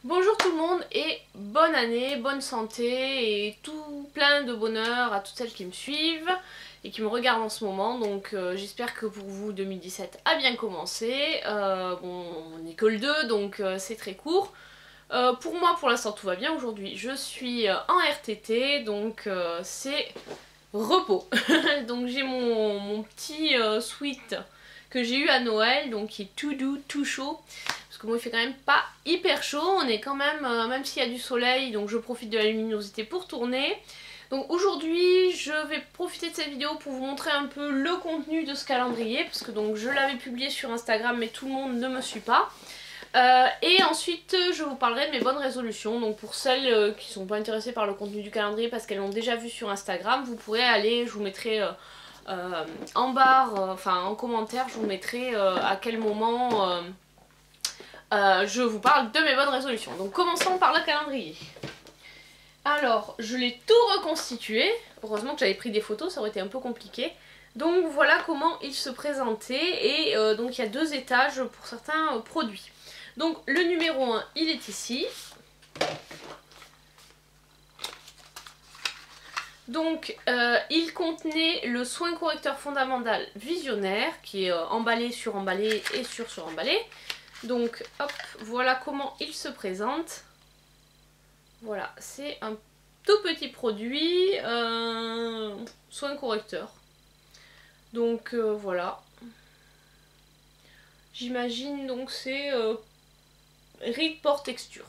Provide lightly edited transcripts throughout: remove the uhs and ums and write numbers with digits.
Bonjour tout le monde et bonne année, bonne santé et tout plein de bonheur à toutes celles qui me suivent et qui me regardent en ce moment. Donc j'espère que pour vous 2017 a bien commencé. Bon, on n'est que le 2 donc c'est très court. Pour moi pour l'instant tout va bien. Aujourd'hui je suis en RTT donc c'est repos. Donc j'ai mon petit sweat que j'ai eu à Noël, donc qui est tout doux, tout chaud. Parce que bon, il fait quand même pas hyper chaud, on est quand même, même s'il y a du soleil, donc je profite de la luminosité pour tourner. Donc aujourd'hui, je vais profiter de cette vidéo pour vous montrer un peu le contenu de ce calendrier, parce que donc je l'avais publié sur Instagram, mais tout le monde ne me suit pas. Et ensuite, je vous parlerai de mes bonnes résolutions. Donc pour celles qui sont pas intéressées par le contenu du calendrier, parce qu'elles l'ont déjà vu sur Instagram, vous pourrez aller, je vous mettrai... en barre, enfin en commentaire, je vous mettrai à quel moment je vous parle de mes bonnes résolutions. Donc commençons par le calendrier. Alors, je l'ai tout reconstitué. Heureusement que j'avais pris des photos, ça aurait été un peu compliqué. Donc voilà comment il se présentait. Et donc il y a deux étages pour certains produits. Donc le numéro 1, il est ici. Donc il contenait le soin correcteur fondamental visionnaire qui est emballé, suremballé et suremballé. Donc hop, voilà comment il se présente. Voilà, c'est un tout petit produit soin correcteur. Donc voilà. J'imagine donc c'est Pore Texture.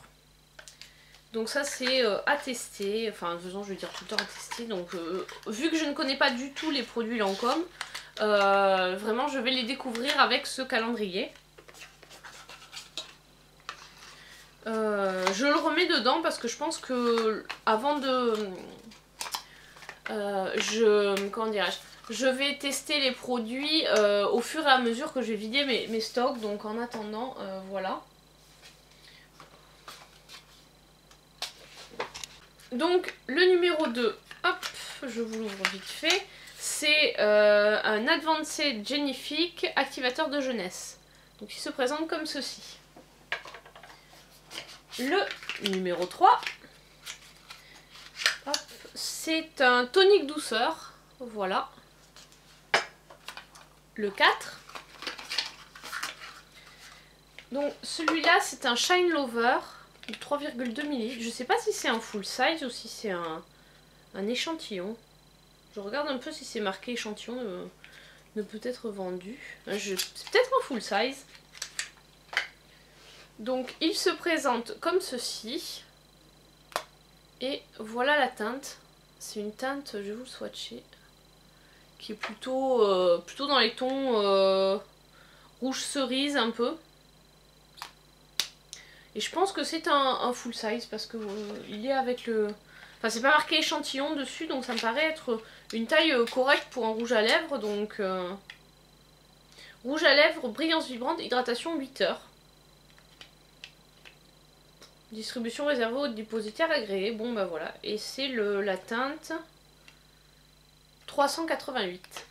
Donc ça c'est à tester, enfin de toute façon je vais dire tout le temps à tester, donc vu que je ne connais pas du tout les produits Lancôme, vraiment je vais les découvrir avec ce calendrier. Je le remets dedans parce que je pense que avant de... comment dirais-je, je vais tester les produits au fur et à mesure que je vais vider mes stocks, donc en attendant, voilà. Donc le numéro 2, hop, je vous l'ouvre vite fait, c'est un Advanced Genifique activateur de jeunesse. Donc il se présente comme ceci. Le numéro 3, c'est un tonique douceur, voilà. Le 4, donc celui-là c'est un Shine Lover. 3,2 ml. Je sais pas si c'est un full size ou si c'est un échantillon. Je regarde un peu si c'est marqué échantillon ne peut être vendu. C'est peut-être un full size. Donc il se présente comme ceci. Et voilà la teinte. C'est une teinte, je vais vous le swatcher, qui est plutôt dans les tons rouge cerise un peu. Et je pense que c'est un full size parce que il est avec le... Enfin c'est pas marqué échantillon dessus, donc ça me paraît être une taille correcte pour un rouge à lèvres. Donc rouge à lèvres, brillance vibrante, hydratation 8 heures. Distribution réservée aux dépositaires agréés. Bon bah voilà. Et c'est la teinte 388.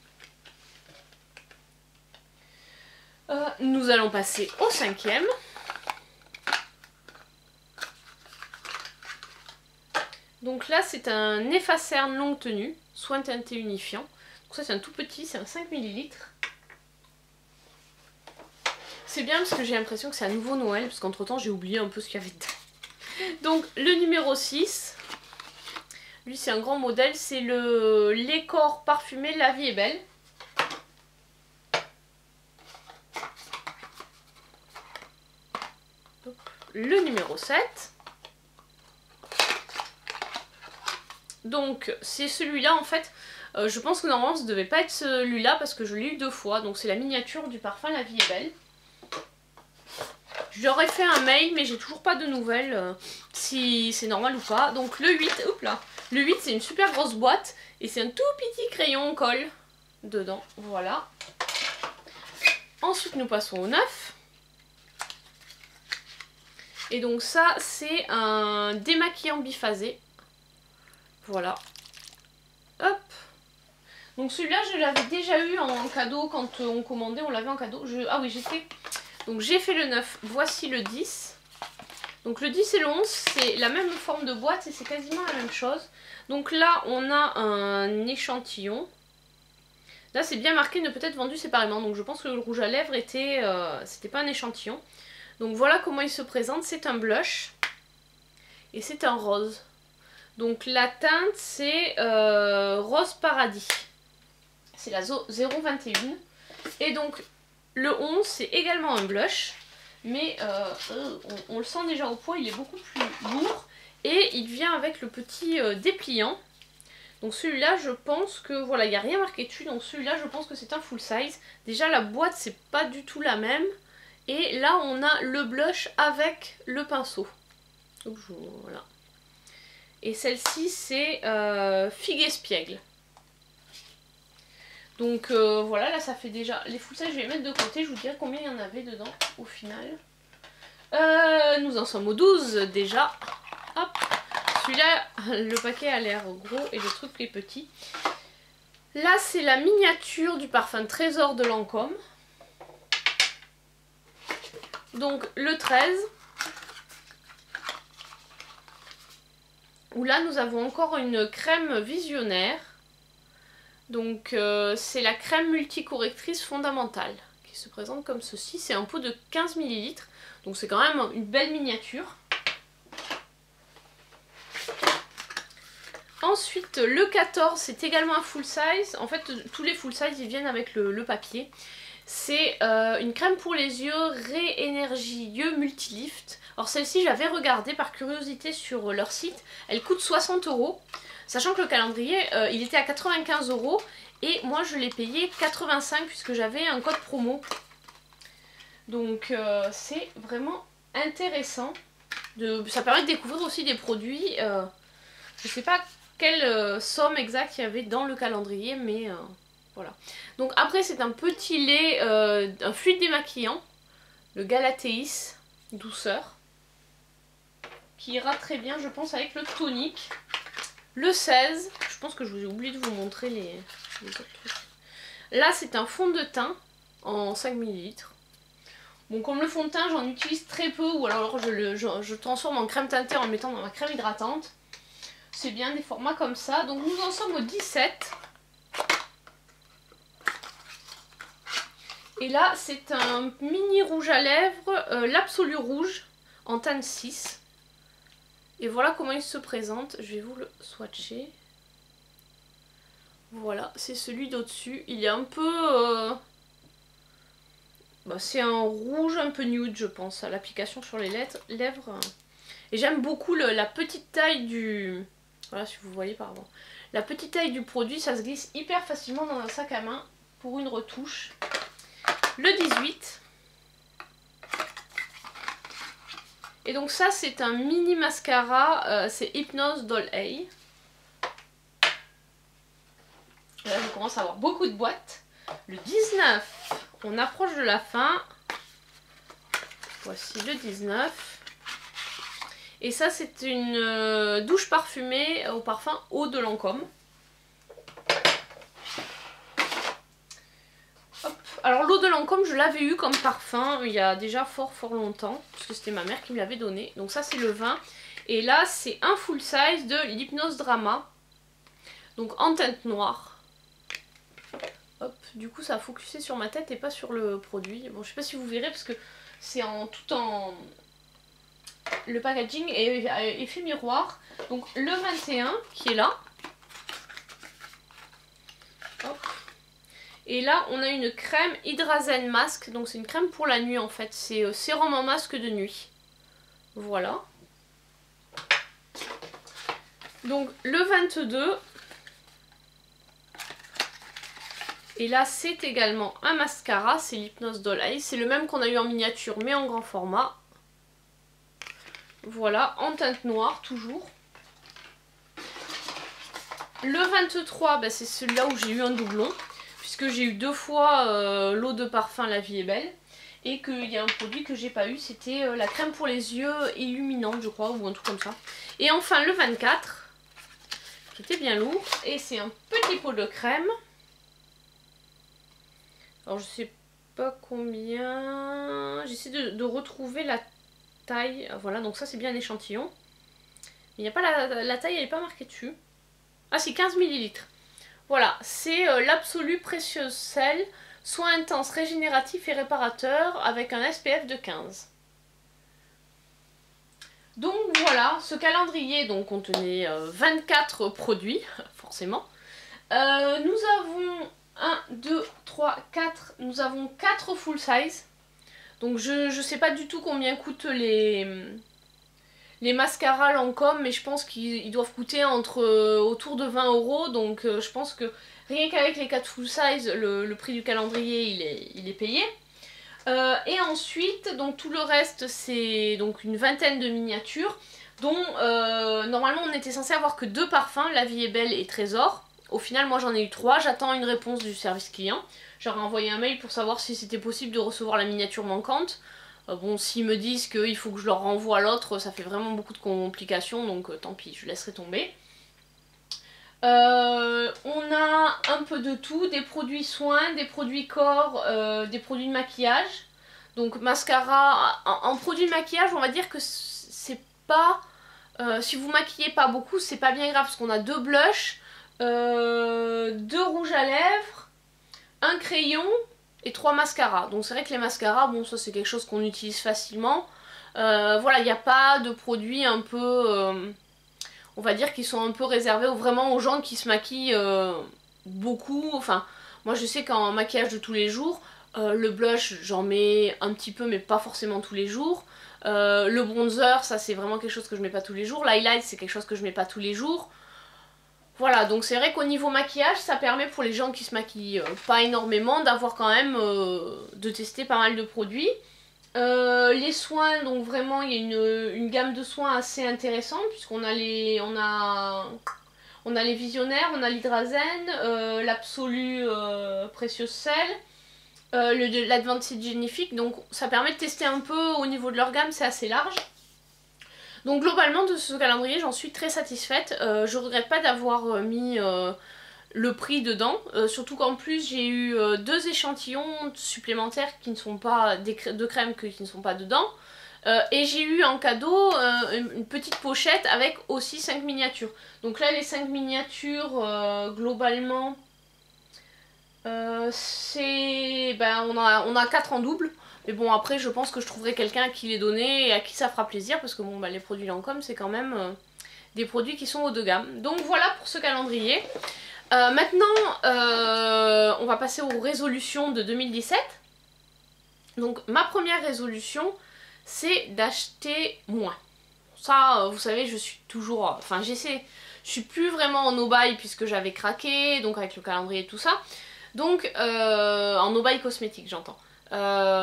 Nous allons passer au 5e. Donc là c'est un Effacerne longue tenue, soin teinté unifiant. Donc ça c'est un tout petit, c'est un 5 ml. C'est bien parce que j'ai l'impression que c'est à nouveau Noël, parce qu'entre temps j'ai oublié un peu ce qu'il y avait dedans. Donc le numéro 6, lui c'est un grand modèle, c'est le lait corps parfumé La Vie est Belle. Le numéro 7. Donc c'est celui-là en fait, je pense que normalement ça devait pas être celui-là parce que je l'ai eu 2 fois. Donc c'est la miniature du parfum La Vie est Belle. Je leur ai fait un mail mais j'ai toujours pas de nouvelles si c'est normal ou pas. Donc le 8, hop là, le 8 c'est une super grosse boîte et c'est un tout petit crayon colle dedans, voilà. Ensuite nous passons au 9. Et donc ça c'est un démaquillant biphasé. Voilà. Hop. Donc celui-là je l'avais déjà eu en cadeau quand on commandait, on l'avait en cadeau. Ah oui j'ai fait. Donc j'ai fait le 9, voici le 10. Donc le 10 et le 11 c'est la même forme de boîte et c'est quasiment la même chose. Donc là on a un échantillon. Là c'est bien marqué ne peut être vendu séparément, donc je pense que le rouge à lèvres était, c'était pas un échantillon. Donc voilà comment il se présente, c'est un blush et c'est un rose. Donc la teinte c'est Rose Paradis, c'est la 021 et donc le 11 c'est également un blush mais on le sent déjà au poids, il est beaucoup plus lourd et il vient avec le petit dépliant. Donc celui-là je pense que voilà, il n'y a rien marqué dessus, donc celui-là je pense que c'est un full size. Déjà la boîte c'est pas du tout la même et là on a le blush avec le pinceau. Donc voilà. Et celle-ci c'est Figue Espiègle. Donc voilà, là ça fait déjà les full size, je vais les mettre de côté, je vous dirai combien il y en avait dedans au final. Nous en sommes au 12 déjà. Hop. Celui-là, le paquet a l'air gros et le truc est petit. Là c'est la miniature du parfum Trésor de Lancôme. Donc le 13. Où là nous avons encore une crème visionnaire. Donc c'est la crème multicorrectrice fondamentale qui se présente comme ceci. C'est un pot de 15 ml. Donc c'est quand même une belle miniature. Ensuite le 14 c'est également un full size. En fait tous les full size ils viennent avec le papier. C'est une crème pour les yeux Ré-Énergie Multilift. Alors celle-ci j'avais regardé par curiosité sur leur site. Elle coûte 60 €. Sachant que le calendrier il était à 95 € et moi je l'ai payé 85 puisque j'avais un code promo. Donc c'est vraiment intéressant. Ça permet de découvrir aussi des produits. Je sais pas quelle somme exacte il y avait dans le calendrier mais voilà. Donc après c'est un petit lait, un fluide démaquillant, le Galatéis douceur, qui ira très bien je pense avec le tonique. Le 16, je pense que je vous ai oublié de vous montrer les autres trucs. Là c'est un fond de teint en 5 ml. Bon comme le fond de teint j'en utilise très peu ou alors je transforme en crème teintée en le mettant dans ma crème hydratante. C'est bien des formats comme ça. Donc nous en sommes au 17. Et là c'est un mini rouge à lèvres, l'Absolu Rouge en teinte 6. Et voilà comment il se présente. Je vais vous le swatcher. Voilà, c'est celui d'au-dessus. Il est un peu... c'est un rouge un peu nude je pense à l'application sur les lèvres. Et j'aime beaucoup la petite taille du... Voilà si vous voyez pardon. La petite taille du produit, ça se glisse hyper facilement dans un sac à main pour une retouche. Le 18. Et donc ça c'est un mini mascara, c'est Hypnose Doll Eye. Là je commence à avoir beaucoup de boîtes. Le 19, on approche de la fin. Voici le 19. Et ça c'est une douche parfumée au parfum Eau de Lancôme. Alors l'eau de Lancôme je l'avais eu comme parfum il y a déjà fort longtemps, parce que c'était ma mère qui me l'avait donné. Donc ça c'est le 20. Et là c'est un full size de l'Hypnose Drama. Donc en teinte noire. Hop, du coup ça a focusé sur ma tête et pas sur le produit. Bon je sais pas si vous verrez parce que c'est tout en... Le packaging est effet miroir. Donc le 21 qui est là. Hop. Et là on a une crème Hydrazen Mask. Donc c'est une crème pour la nuit en fait. C'est sérum en masque de nuit. Voilà. Donc le 22. Et là c'est également un mascara. C'est l'Hypnose Doll Eye. C'est le même qu'on a eu en miniature mais en grand format. Voilà, en teinte noire toujours. Le 23, c'est celui-là où j'ai eu un doublon. Puisque j'ai eu 2 fois l'eau de parfum La Vie est Belle. Et qu'il y a un produit que j'ai pas eu, c'était la crème pour les yeux illuminante je crois, ou un truc comme ça. Et enfin le 24, qui était bien lourd. Et c'est un petit pot de crème. Alors je sais pas combien... J'essaie de retrouver la taille. Voilà, donc ça c'est bien un échantillon. Il n'y a pas la taille, elle n'est pas marquée dessus. Ah si, 15 ml. Voilà, c'est l'Absolu Précieuse Sel, soin intense, régénératif et réparateur avec un SPF de 15. Donc voilà, ce calendrier donc contenait 24 produits, forcément. Nous avons 1, 2, 3, 4, nous avons 4 full size. Donc je sais pas du tout combien coûtent les mascaras Lancôme, mais je pense qu'ils doivent coûter autour de 20 €. Donc je pense que rien qu'avec les 4 full size, le prix du calendrier il est payé. Et ensuite, donc tout le reste, c'est donc une vingtaine de miniatures, dont normalement on était censé avoir que 2 parfums, La Vie est Belle et Trésor. Au final, moi j'en ai eu 3, j'attends une réponse du service client. J'aurais envoyé un mail pour savoir si c'était possible de recevoir la miniature manquante. Bon, s'ils me disent qu'il faut que je leur renvoie l'autre, ça fait vraiment beaucoup de complications, donc tant pis, je laisserai tomber. On a un peu de tout, des produits soins, des produits corps, des produits de maquillage. Donc mascara, en produits de maquillage, on va dire que c'est pas... si vous maquillez pas beaucoup, c'est pas bien grave, parce qu'on a 2 blushs, 2 rouges à lèvres, un crayon et 3 mascaras. Donc c'est vrai que les mascaras, bon ça c'est quelque chose qu'on utilise facilement. Voilà, il n'y a pas de produits un peu... on va dire qu'ils sont un peu réservés vraiment aux gens qui se maquillent beaucoup. Enfin, moi je sais qu'en maquillage de tous les jours, le blush j'en mets un petit peu mais pas forcément tous les jours. Le bronzer, ça c'est vraiment quelque chose que je mets pas tous les jours. L'highlight c'est quelque chose que je mets pas tous les jours. Voilà, donc c'est vrai qu'au niveau maquillage, ça permet pour les gens qui se maquillent pas énormément d'avoir quand même, de tester pas mal de produits. Les soins, donc vraiment il y a une gamme de soins assez intéressante puisqu'on a les visionnaires, on a l'hydrazène, l'absolu précieuse sel, l'advanced génifique, donc ça permet de tester un peu au niveau de leur gamme, c'est assez large. Donc globalement de ce calendrier j'en suis très satisfaite, je regrette pas d'avoir mis le prix dedans, surtout qu'en plus j'ai eu 2 échantillons supplémentaires qui ne sont pas de crème qui ne sont pas dedans, et j'ai eu en cadeau une petite pochette avec aussi 5 miniatures. Donc là les 5 miniatures globalement c'est on a 4 en double. Mais bon après je pense que je trouverai quelqu'un à qui les donner et à qui ça fera plaisir parce que bon les produits Lancôme c'est quand même des produits qui sont haut de gamme. Donc voilà pour ce calendrier. Maintenant on va passer aux résolutions de 2017. Donc ma première résolution c'est d'acheter moins. Ça vous savez je suis toujours, enfin j'essaie, je suis plus vraiment en no-buy puisque j'avais craqué donc avec le calendrier et tout ça. Donc en no-buy cosmétique j'entends.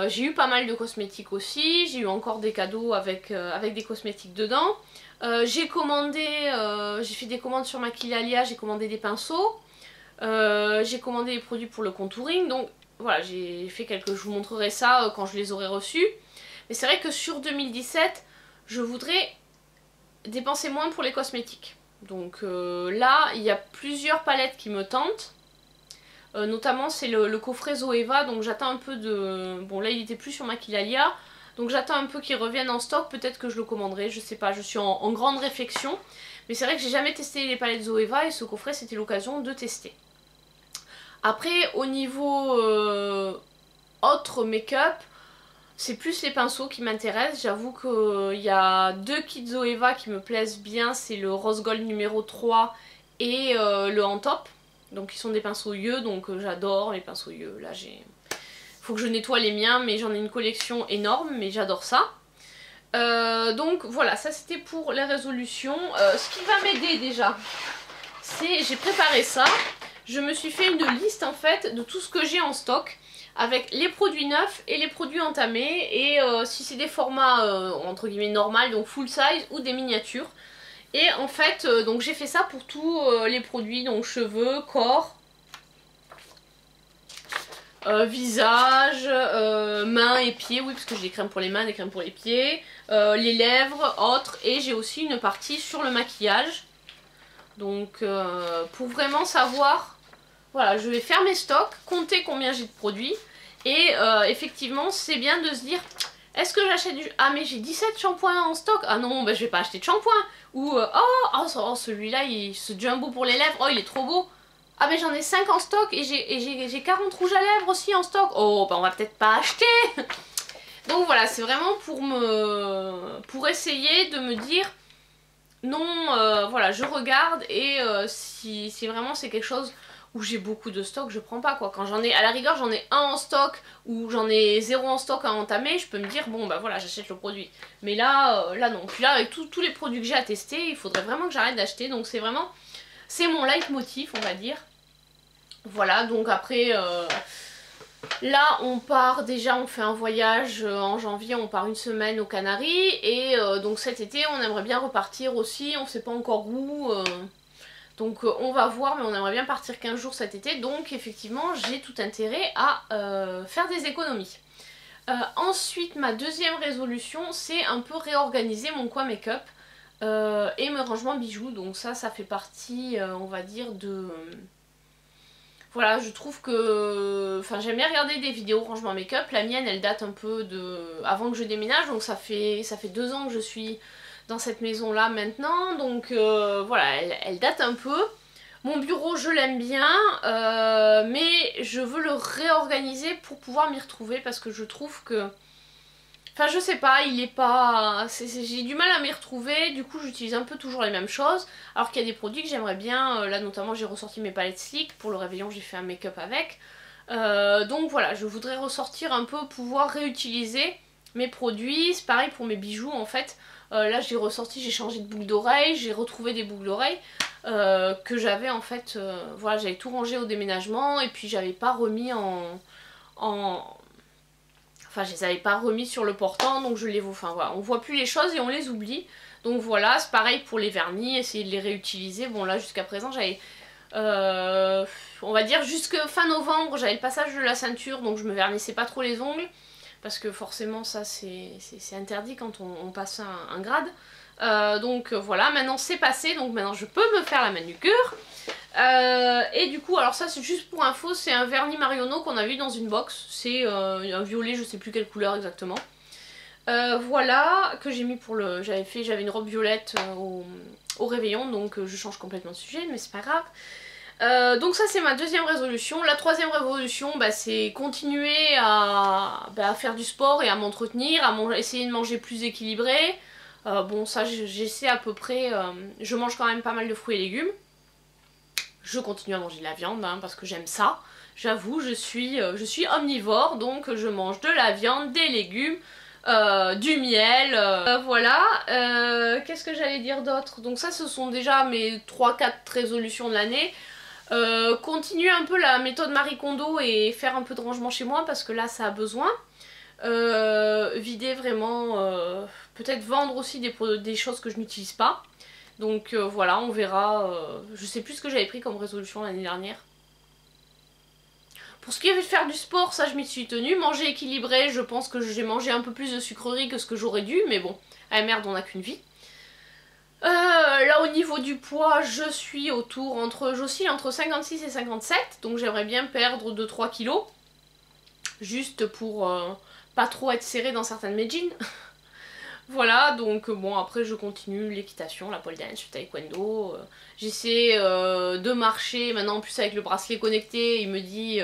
J'ai eu pas mal de cosmétiques aussi, j'ai eu encore des cadeaux avec des cosmétiques dedans. J'ai fait des commandes sur Maquillalia, j'ai commandé des pinceaux, j'ai commandé des produits pour le contouring, donc voilà, j'ai fait je vous montrerai ça quand je les aurai reçus. Mais c'est vrai que sur 2017, je voudrais dépenser moins pour les cosmétiques. Donc là, il y a plusieurs palettes qui me tentent. Notamment c'est le coffret Zoeva, donc j'attends un peu de... Bon là il était plus sur Maquillalia, donc j'attends un peu qu'il revienne en stock, peut-être que je le commanderai, je sais pas, je suis en grande réflexion. Mais c'est vrai que j'ai jamais testé les palettes Zoeva et ce coffret c'était l'occasion de tester. Après au niveau autre make-up, c'est plus les pinceaux qui m'intéressent. J'avoue qu'il y a 2 kits Zoeva qui me plaisent bien, c'est le Rose Gold numéro 3 et le En Top. Donc ils sont des pinceaux yeux, donc j'adore les pinceaux yeux. Là faut que je nettoie les miens, mais j'en ai une collection énorme, mais j'adore ça. Donc voilà, ça c'était pour les résolutions. Ce qui va m'aider déjà, c'est j'ai préparé ça. Je me suis fait une liste en fait de tout ce que j'ai en stock, avec les produits neufs et les produits entamés, et si c'est des formats entre guillemets normal, donc full size ou des miniatures. Et en fait, donc j'ai fait ça pour tous les produits, donc cheveux, corps, visage, mains et pieds, oui parce que j'ai des crèmes pour les mains, des crèmes pour les pieds, les lèvres, autres, et j'ai aussi une partie sur le maquillage. Donc pour vraiment savoir, voilà, je vais faire mes stocks, compter combien j'ai de produits, et effectivement c'est bien de se dire, Est-ce que j'achète du... Ah mais j'ai 17 shampoings en stock. Ah non, bah je vais pas acheter de shampoing. Ou celui-là, ce jumbo pour les lèvres, oh il est trop beau. Ah mais j'en ai 5 en stock et j'ai 40 rouges à lèvres aussi en stock. Oh bah on va peut-être pas acheter. Donc voilà, c'est vraiment pour essayer de me dire non, voilà, je regarde et si vraiment c'est quelque chose où j'ai beaucoup de stock, je prends pas quoi. Quand j'en ai, à la rigueur, j'en ai un en stock ou j'en ai 0 en stock à entamer, je peux me dire bon bah voilà, j'achète le produit. Mais là, là non. Puis là, avec tous les produits que j'ai à tester, il faudrait vraiment que j'arrête d'acheter. Donc c'est vraiment, c'est mon leitmotiv, on va dire. Voilà, donc après, là on part déjà, on fait un voyage en janvier, on part une semaine aux Canaries. Et donc cet été, on aimerait bien repartir aussi, on sait pas encore où. Donc on va voir, mais on aimerait bien partir 15 jours cet été. Donc effectivement, j'ai tout intérêt à faire des économies. Ensuite, ma deuxième résolution, c'est un peu réorganiser mon coin make-up et mes rangements bijoux. Donc ça fait partie, on va dire, de... Voilà, je trouve que... Enfin, j'aime bien regarder des vidéos rangement make-up. La mienne, elle date un peu de... avant que je déménage, donc ça fait 2 ans que je suis dans cette maison là maintenant, donc voilà, elle date un peu. Mon bureau je l'aime bien, mais je veux le réorganiser pour pouvoir m'y retrouver parce que je trouve que... Enfin je sais pas, il est pas... J'ai du mal à m'y retrouver, du coup j'utilise un peu toujours les mêmes choses, alors qu'il y a des produits que j'aimerais bien, là notamment j'ai ressorti mes palettes Sleek, pour le réveillon j'ai fait un make-up avec, donc voilà, je voudrais ressortir un peu, pouvoir réutiliser mes produits, c'est pareil pour mes bijoux en fait. Là j'ai ressorti, j'ai changé de boucle d'oreille, j'ai retrouvé des boucles d'oreilles que j'avais en fait, voilà, j'avais tout rangé au déménagement et puis j'avais pas remis enfin je les avais pas remis sur le portant, donc je les vois, enfin voilà, on voit plus les choses et on les oublie. Donc voilà, c'est pareil pour les vernis, essayer de les réutiliser. Bon là jusqu'à présent j'avais, on va dire jusque fin novembre, j'avais le passage de la ceinture, donc je me vernissais pas trop les ongles. Parce que forcément ça c'est interdit quand on passe un grade. Donc voilà, maintenant c'est passé, donc maintenant je peux me faire la manucure. Et du coup, alors ça c'est juste pour info, c'est un vernis Marionneau qu'on a vu dans une box. C'est un violet, je sais plus quelle couleur exactement. Voilà, que j'ai mis pour le... J'avais une robe violette au réveillon, donc je change complètement de sujet, mais c'est pas grave. Donc ça c'est ma deuxième résolution. La troisième résolution, bah, c'est continuer à faire du sport et à m'entretenir, à essayer de manger plus équilibré. Bon ça j'essaie à peu près, je mange quand même pas mal de fruits et légumes. Je continue à manger de la viande hein, parce que j'aime ça. J'avoue, je suis omnivore, donc je mange de la viande, des légumes, du miel, voilà. Qu'est-ce que j'allais dire d'autre? Donc ça ce sont déjà mes 3-4 résolutions de l'année. Continuer un peu la méthode Marie Kondo et faire un peu de rangement chez moi parce que là ça a besoin. Vider vraiment, peut-être vendre aussi des choses que je n'utilise pas. Donc voilà, on verra. Je sais plus ce que j'avais pris comme résolution l'année dernière. Pour ce qui est de faire du sport, ça je m'y suis tenue. Manger équilibré, je pense que j'ai mangé un peu plus de sucreries que ce que j'aurais dû, mais bon, ah merde, on n'a qu'une vie. Là au niveau du poids, j'oscille entre 56 et 57, donc j'aimerais bien perdre 2-3 kilos. Juste pour pas trop être serrée dans certaines de mes jeans. Voilà, donc bon après je continue l'équitation, la pole dance, le taekwondo. J'essaie de marcher, maintenant en plus avec le bracelet connecté, il me dit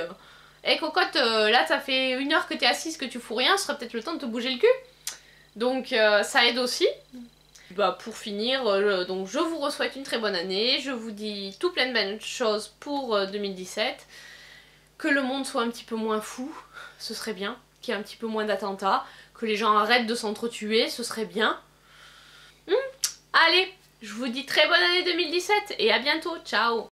hey cocotte, là ça fait 1 heure que t'es assise, que tu fous rien, ce serait peut-être le temps de te bouger le cul. Donc ça aide aussi. Bah pour finir, donc je vous souhaite une très bonne année, je vous dis tout plein de bonnes choses pour 2017. Que le monde soit un petit peu moins fou, ce serait bien, qu'il y ait un petit peu moins d'attentats, que les gens arrêtent de s'entretuer, ce serait bien. Allez, je vous dis très bonne année 2017 et à bientôt, ciao!